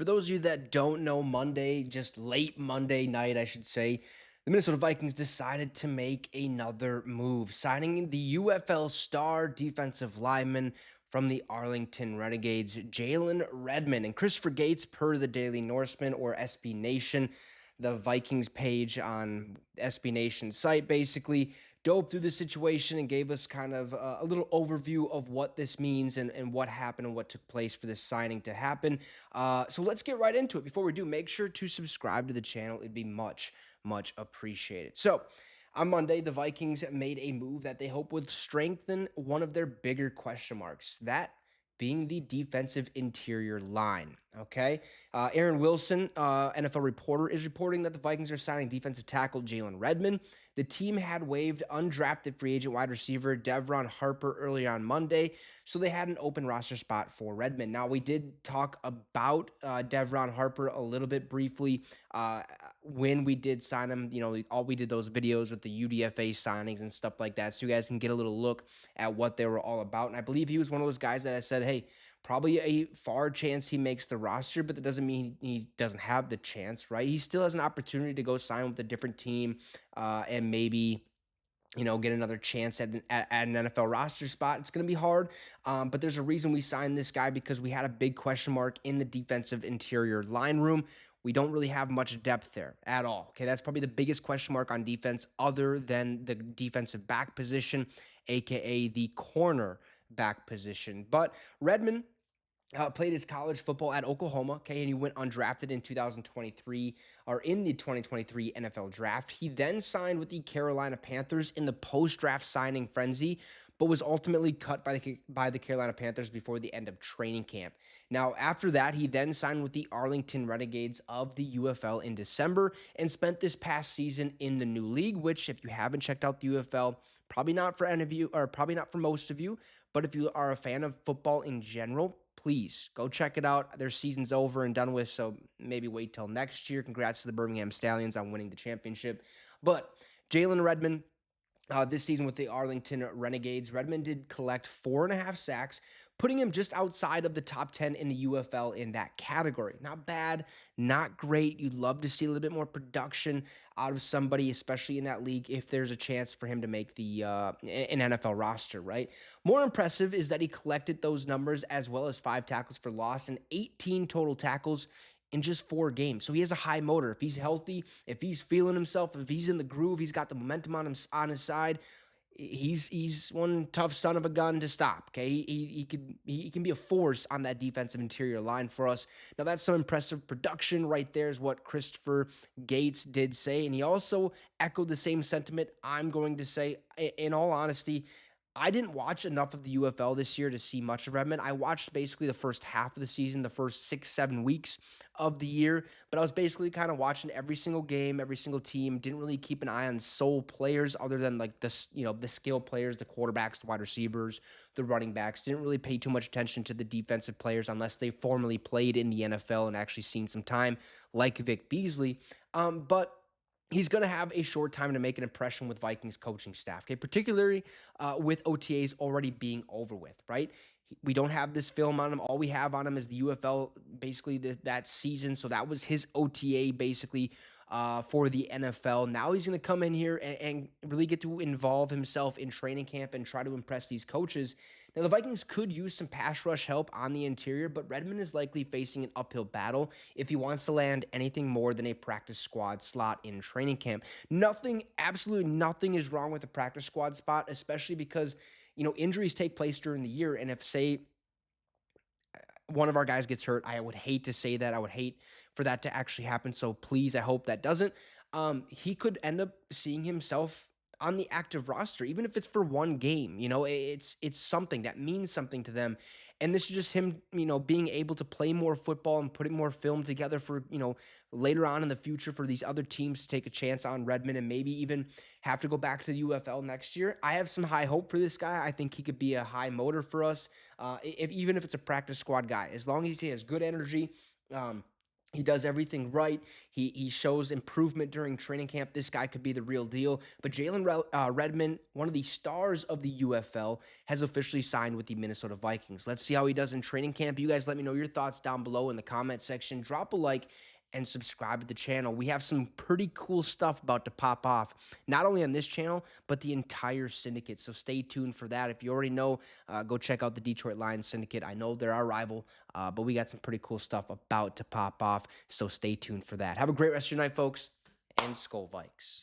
For those of you that don't know, Monday, just late Monday night, I should say, the Minnesota Vikings decided to make another move, signing the UFL star defensive lineman from the Arlington Renegades, Jalen Redmond. And Christopher Gates, per the Daily Norseman or SB Nation, the Vikings page on SB Nation's site, basically dove through the situation and gave us kind of a little overview of what this means and what happened and what took place for this signing to happen. So let's get right into it. Before we do, make sure to subscribe to the channel. It'd be much, much appreciated. So on Monday, the Vikings made a move that they hope would strengthen one of their bigger question marks, that being the defensive interior line. Okay. Aaron Wilson, NFL reporter, is reporting that the Vikings are signing defensive tackle Jalen Redmond. The team had waived undrafted free agent wide receiver Devron Harper early on Monday, so they had an open roster spot for Redmond. Now, we did talk about Devron Harper a little bit briefly when we did sign him. All we did those videos with the UDFA signings and stuff like that, so you guys can get a little look at what they were all about. And I believe he was one of those guys that I said, hey, probably a far chance he makes the roster, but that doesn't mean he doesn't have the chance, right? He still has an opportunity to go sign with a different team and maybe get another chance at an NFL roster spot. It's going to be hard, but there's a reason we signed this guy, because we had a big question mark in the defensive interior line room. We don't really have much depth there at all. Okay, that's probably the biggest question mark on defense other than the defensive back position, aka the corner back position. But Redmond played his college football at Oklahoma, okay, and he went undrafted in 2023, or in the 2023 NFL draft. He then signed with the Carolina Panthers in the post-draft signing frenzy, but was ultimately cut by the Carolina Panthers before the end of training camp. Now, after that, he then signed with the Arlington Renegades of the UFL in December and spent this past season in the new league, which, if you haven't checked out the UFL, probably not for any of you, or probably not for most of you, but if you are a fan of football in general, please go check it out. Their season's over and done with, so maybe wait till next year. Congrats to the Birmingham Stallions on winning the championship. But Jalen Redmond, this season with the Arlington Renegades, Redmond did collect 4.5 sacks, putting him just outside of the top 10 in the UFL in that category. Not bad, not great. You'd love to see a little bit more production out of somebody, especially in that league, if there's a chance for him to make an NFL roster, right? More impressive is that he collected those numbers as well as 5 tackles for loss and 18 total tackles in just 4 games. So he has a high motor. If he's healthy, if he's feeling himself, if he's in the groove, he's got the momentum on his side. He's one tough son of a gun to stop. Okay, he can be a force on that defensive interior line for us. Now, that's some impressive production right there, is what Christopher Gates did say, and he also echoed the same sentiment I'm going to say. In all honesty, I didn't watch enough of the UFL this year to see much of Redmond. I watched basically the first half of the season, the first 6-7 weeks of the year, but I was basically kind of watching every single game, every single team. Didn't really keep an eye on sole players other than like the skill players, the quarterbacks, the wide receivers, the running backs. Didn't really pay too much attention to the defensive players unless they formerly played in the NFL and actually seen some time, like Vic Beasley. But he's going to have a short time to make an impression with Vikings coaching staff, okay? Particularly with OTAs already being over with, right? We don't have this film on him. All we have on him is the UFL, basically that season. So that was his OTA, basically, for the NFL. Now he's going to come in here and really get to involve himself in training camp and try to impress these coaches. Now, the Vikings could use some pass rush help on the interior, but Redmond is likely facing an uphill battle if he wants to land anything more than a practice squad slot in training camp. Absolutely nothing is wrong with the practice squad spot, especially because, injuries take place during the year. And if, say, one of our guys gets hurt, I would hate to say that. I would hate for that to actually happen. So please, I hope that doesn't. He could end up seeing himself on the active roster, even if it's for one game. It's something that means something to them. And this is just him, being able to play more football and putting more film together for, later on in the future for these other teams to take a chance on Redmond and maybe even have to go back to the UFL next year. I have some high hope for this guy. I think he could be a high motor for us, even if it's a practice squad guy, as long as he has good energy. He does everything right. He shows improvement during training camp. This guy could be the real deal. But Redmond, one of the stars of the UFL, has officially signed with the Minnesota Vikings. Let's see how he does in training camp. You guys let me know your thoughts down below in the comment section. Drop a like and subscribe to the channel. We have some pretty cool stuff about to pop off, not only on this channel, but the entire syndicate. So stay tuned for that. If you already know, go check out the Detroit Lions Syndicate. I know they're our rival, but we got some pretty cool stuff about to pop off. So stay tuned for that. Have a great rest of your night, folks, and Skol Vikes.